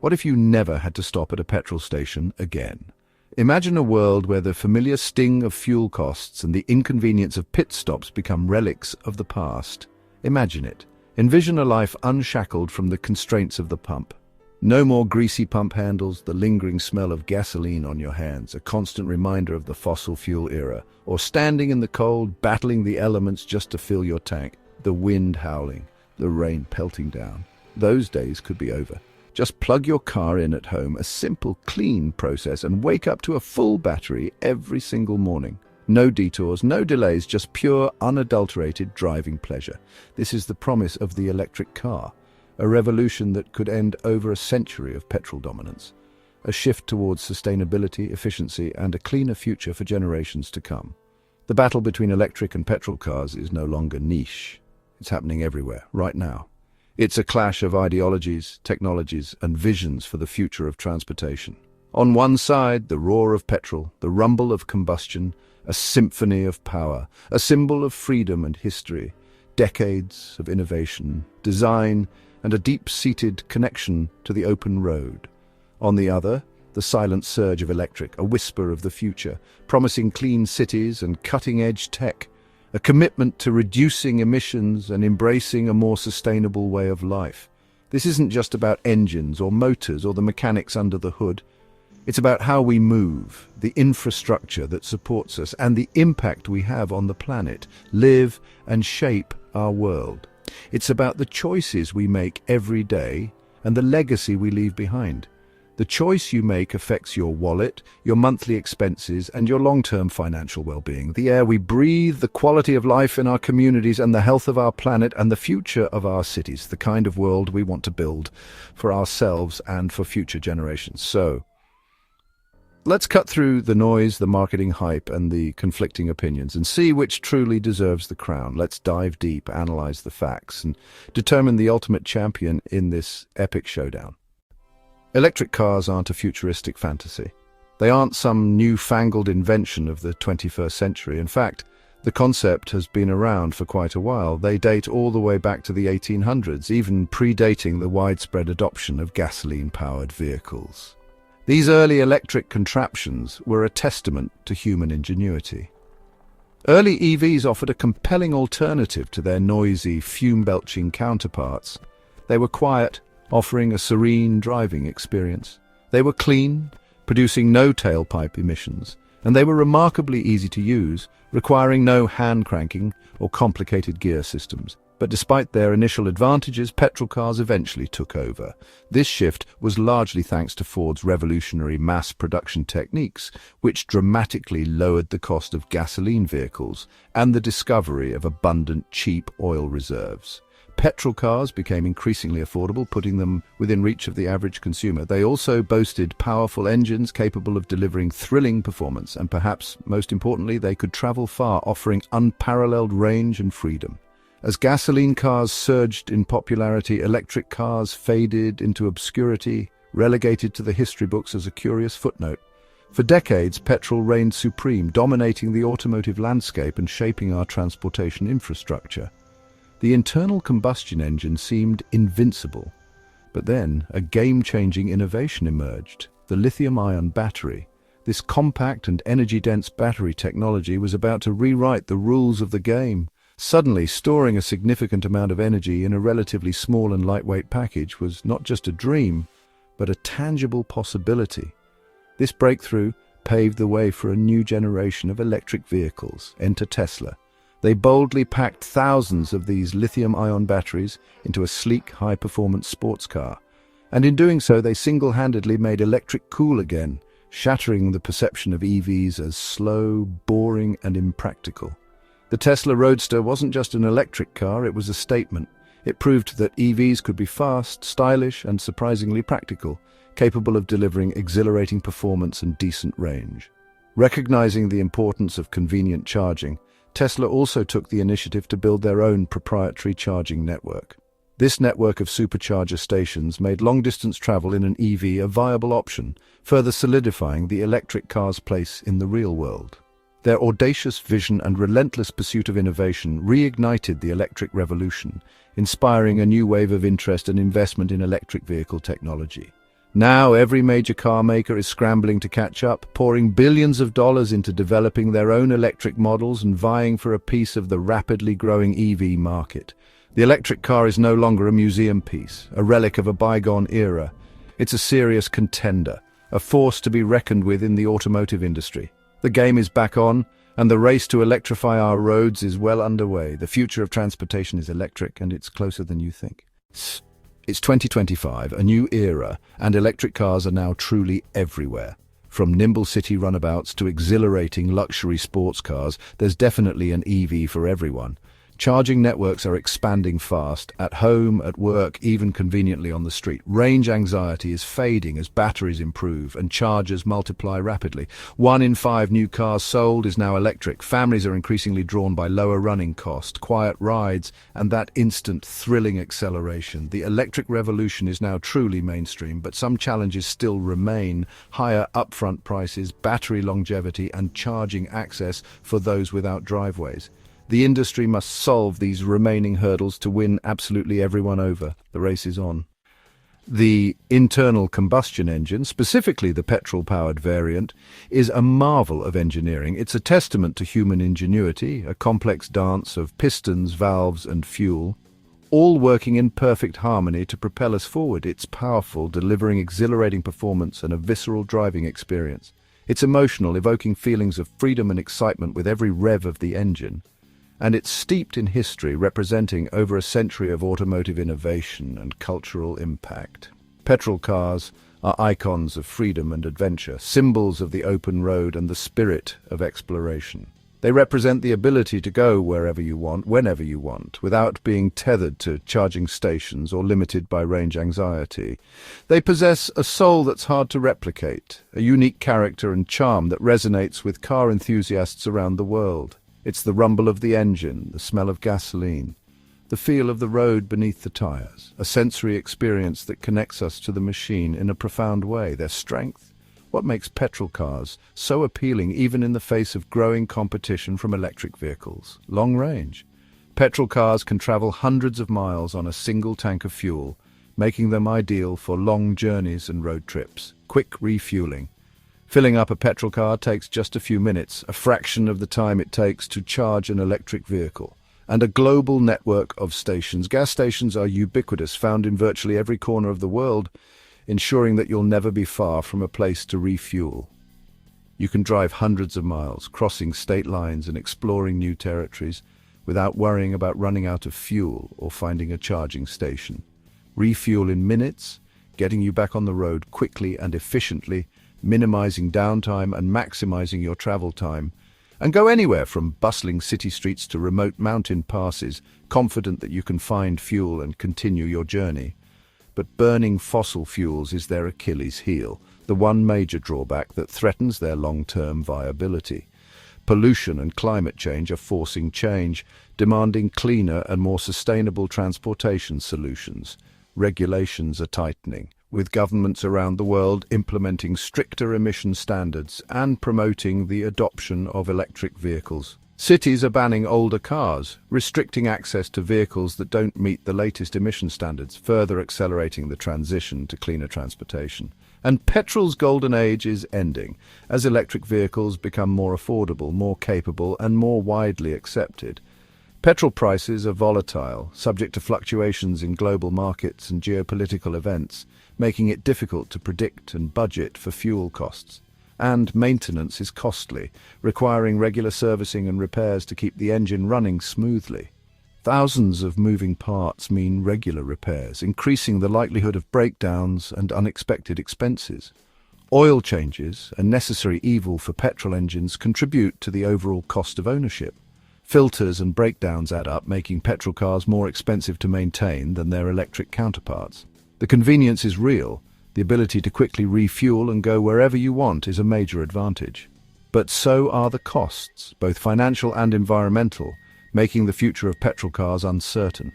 What if you never had to stop at a petrol station again? Imagine a world where the familiar sting of fuel costs and the inconvenience of pit stops become relics of the past. Imagine it. Envision a life unshackled from the constraints of the pump. No more greasy pump handles, the lingering smell of gasoline on your hands, a constant reminder of the fossil fuel era, or standing in the cold, battling the elements just to fill your tank, the wind howling, the rain pelting down. Those days could be over. Just plug your car in at home, a simple, clean process, and wake up to a full battery every single morning. No detours, no delays, just pure, unadulterated driving pleasure. This is the promise of the electric car, a revolution that could end over a century of petrol dominance, a shift towards sustainability, efficiency, and a cleaner future for generations to come. The battle between electric and petrol cars is no longer niche. It's happening everywhere, right now. It's a clash of ideologies, technologies, and visions for the future of transportation. On one side, the roar of petrol, the rumble of combustion, a symphony of power, a symbol of freedom and history, decades of innovation, design, and a deep-seated connection to the open road. On the other, the silent surge of electric, a whisper of the future, promising clean cities and cutting-edge tech, a commitment to reducing emissions and embracing a more sustainable way of life. This isn't just about engines or motors or the mechanics under the hood. It's about how we move, the infrastructure that supports us, and the impact we have on the planet, live and shape our world. It's about the choices we make every day and the legacy we leave behind. The choice you make affects your wallet, your monthly expenses, and your long-term financial well-being. The air we breathe, the quality of life in our communities, and the health of our planet and the future of our cities, the kind of world we want to build for ourselves and for future generations. So, let's cut through the noise, the marketing hype, and the conflicting opinions and see which truly deserves the crown. Let's dive deep, analyze the facts, and determine the ultimate champion in this epic showdown. Electric cars aren't a futuristic fantasy. They aren't some newfangled invention of the 21st century. In fact, the concept has been around for quite a while. They date all the way back to the 1800s, even predating the widespread adoption of gasoline-powered vehicles. These early electric contraptions were a testament to human ingenuity. Early EVs offered a compelling alternative to their noisy, fume-belching counterparts. They were quiet, offering a serene driving experience. They were clean, producing no tailpipe emissions, and they were remarkably easy to use, requiring no hand cranking or complicated gear systems. But despite their initial advantages, petrol cars eventually took over. This shift was largely thanks to Ford's revolutionary mass production techniques, which dramatically lowered the cost of gasoline vehicles and the discovery of abundant, cheap oil reserves. Petrol cars became increasingly affordable, putting them within reach of the average consumer. They also boasted powerful engines capable of delivering thrilling performance, and perhaps most importantly, they could travel far, offering unparalleled range and freedom. As gasoline cars surged in popularity, electric cars faded into obscurity, relegated to the history books as a curious footnote. For decades, petrol reigned supreme, dominating the automotive landscape and shaping our transportation infrastructure. The internal combustion engine seemed invincible, but then a game-changing innovation emerged: the lithium-ion battery. This compact and energy-dense battery technology was about to rewrite the rules of the game. Suddenly, storing a significant amount of energy in a relatively small and lightweight package was not just a dream, but a tangible possibility. This breakthrough paved the way for a new generation of electric vehicles. Enter Tesla. They boldly packed thousands of these lithium-ion batteries into a sleek, high-performance sports car. And in doing so, they single-handedly made electric cool again, shattering the perception of EVs as slow, boring, and impractical. The Tesla Roadster wasn't just an electric car, it was a statement. It proved that EVs could be fast, stylish, and surprisingly practical, capable of delivering exhilarating performance and decent range. Recognizing the importance of convenient charging, Tesla also took the initiative to build their own proprietary charging network. This network of supercharger stations made long-distance travel in an EV a viable option, further solidifying the electric car's place in the real world. Their audacious vision and relentless pursuit of innovation reignited the electric revolution, inspiring a new wave of interest and investment in electric vehicle technology. Now every major car maker is scrambling to catch up, pouring billions of dollars into developing their own electric models and vying for a piece of the rapidly growing EV market. The electric car is no longer a museum piece, a relic of a bygone era. It's a serious contender, a force to be reckoned with in the automotive industry. The game is back on, and the race to electrify our roads is well underway. The future of transportation is electric, and it's closer than you think. It's 2025, a new era, and electric cars are now truly everywhere. From nimble city runabouts to exhilarating luxury sports cars, there's definitely an EV for everyone. Charging networks are expanding fast, at home, at work, even conveniently on the street. Range anxiety is fading as batteries improve and chargers multiply rapidly. 1 in 5 new cars sold is now electric. Families are increasingly drawn by lower running cost, quiet rides, and that instant, thrilling acceleration. The electric revolution is now truly mainstream, but some challenges still remain: higher upfront prices, battery longevity, and charging access for those without driveways. The industry must solve these remaining hurdles to win absolutely everyone over. The race is on. The internal combustion engine, specifically the petrol-powered variant, is a marvel of engineering. It's a testament to human ingenuity, a complex dance of pistons, valves, and fuel, all working in perfect harmony to propel us forward. It's powerful, delivering exhilarating performance and a visceral driving experience. It's emotional, evoking feelings of freedom and excitement with every rev of the engine. And it's steeped in history, representing over a century of automotive innovation and cultural impact. Petrol cars are icons of freedom and adventure, symbols of the open road and the spirit of exploration. They represent the ability to go wherever you want, whenever you want, without being tethered to charging stations or limited by range anxiety. They possess a soul that's hard to replicate, a unique character and charm that resonates with car enthusiasts around the world. It's the rumble of the engine, the smell of gasoline, the feel of the road beneath the tires, a sensory experience that connects us to the machine in a profound way. Their strength, what makes petrol cars so appealing even in the face of growing competition from electric vehicles? Long range. Petrol cars can travel hundreds of miles on a single tank of fuel, making them ideal for long journeys and road trips. Quick refueling. Filling up a petrol car takes just a few minutes, a fraction of the time it takes to charge an electric vehicle. And a global network of stations. Gas stations are ubiquitous, found in virtually every corner of the world, ensuring that you'll never be far from a place to refuel. You can drive hundreds of miles, crossing state lines and exploring new territories, without worrying about running out of fuel or finding a charging station. Refuel in minutes, getting you back on the road quickly and efficiently, minimizing downtime and maximizing your travel time, and go anywhere from bustling city streets to remote mountain passes, confident that you can find fuel and continue your journey. But burning fossil fuels is their Achilles heel, the one major drawback that threatens their long-term viability. Pollution and climate change are forcing change, demanding cleaner and more sustainable transportation solutions. Regulations are tightening, with governments around the world implementing stricter emission standards and promoting the adoption of electric vehicles. Cities are banning older cars, restricting access to vehicles that don't meet the latest emission standards, further accelerating the transition to cleaner transportation. And petrol's golden age is ending, as electric vehicles become more affordable, more capable, and more widely accepted. Petrol prices are volatile, subject to fluctuations in global markets and geopolitical events, making it difficult to predict and budget for fuel costs. And maintenance is costly, requiring regular servicing and repairs to keep the engine running smoothly. Thousands of moving parts mean regular repairs, increasing the likelihood of breakdowns and unexpected expenses. Oil changes, a necessary evil for petrol engines, contribute to the overall cost of ownership. Filters and breakdowns add up, making petrol cars more expensive to maintain than their electric counterparts. The convenience is real. The ability to quickly refuel and go wherever you want is a major advantage. But so are the costs, both financial and environmental, making the future of petrol cars uncertain.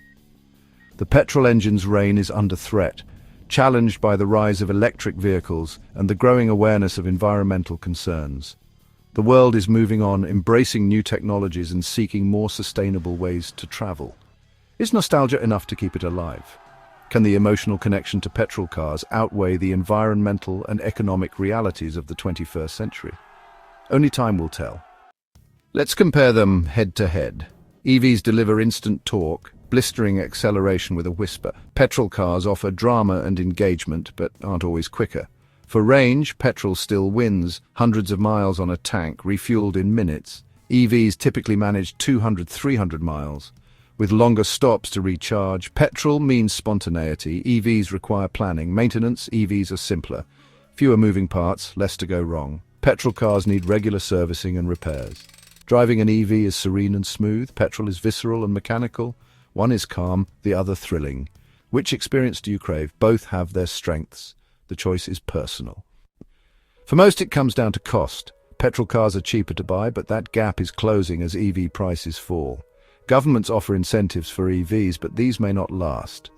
The petrol engine's reign is under threat, challenged by the rise of electric vehicles and the growing awareness of environmental concerns. The world is moving on, embracing new technologies and seeking more sustainable ways to travel. Is nostalgia enough to keep it alive? Can the emotional connection to petrol cars outweigh the environmental and economic realities of the 21st century? Only time will tell. Let's compare them head to head. EVs deliver instant torque, blistering acceleration with a whisper. Petrol cars offer drama and engagement, but aren't always quicker. For range, petrol still wins, hundreds of miles on a tank, refueled in minutes. EVs typically manage 200–300 miles. With longer stops to recharge, petrol means spontaneity, EVs require planning. Maintenance, EVs are simpler. Fewer moving parts, less to go wrong. Petrol cars need regular servicing and repairs. Driving an EV is serene and smooth, petrol is visceral and mechanical. One is calm, the other thrilling. Which experience do you crave? Both have their strengths. The choice is personal. For most it comes down to cost. Petrol cars are cheaper to buy, but that gap is closing as EV prices fall. Governments offer incentives for EVs, but these may not last.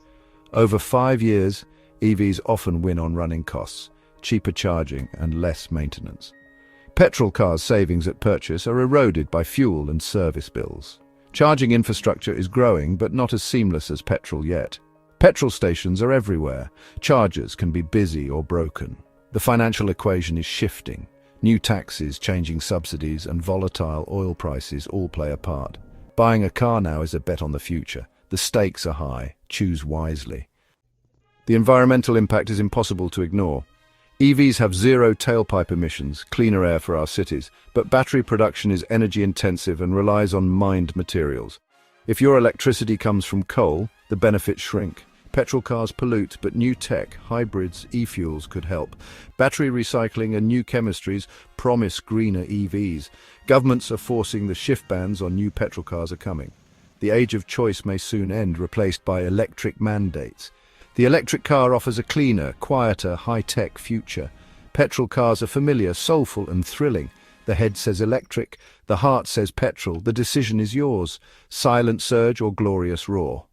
Over 5 years, EVs often win on running costs, cheaper charging and less maintenance. Petrol cars' savings at purchase are eroded by fuel and service bills. Charging infrastructure is growing, but not as seamless as petrol yet. Petrol stations are everywhere. Chargers can be busy or broken. The financial equation is shifting. New taxes, changing subsidies, and volatile oil prices all play a part. Buying a car now is a bet on the future. The stakes are high. Choose wisely. The environmental impact is impossible to ignore. EVs have zero tailpipe emissions, cleaner air for our cities, but battery production is energy-intensive and relies on mined materials. If your electricity comes from coal, the benefits shrink. Petrol cars pollute, but new tech, hybrids, e-fuels could help. Battery recycling and new chemistries promise greener EVs. Governments are forcing the shift bans on new petrol cars are coming. The age of choice may soon end, replaced by electric mandates. The electric car offers a cleaner, quieter, high-tech future. Petrol cars are familiar, soulful and thrilling. The head says electric, the heart says petrol. The decision is yours. Silent surge or glorious roar.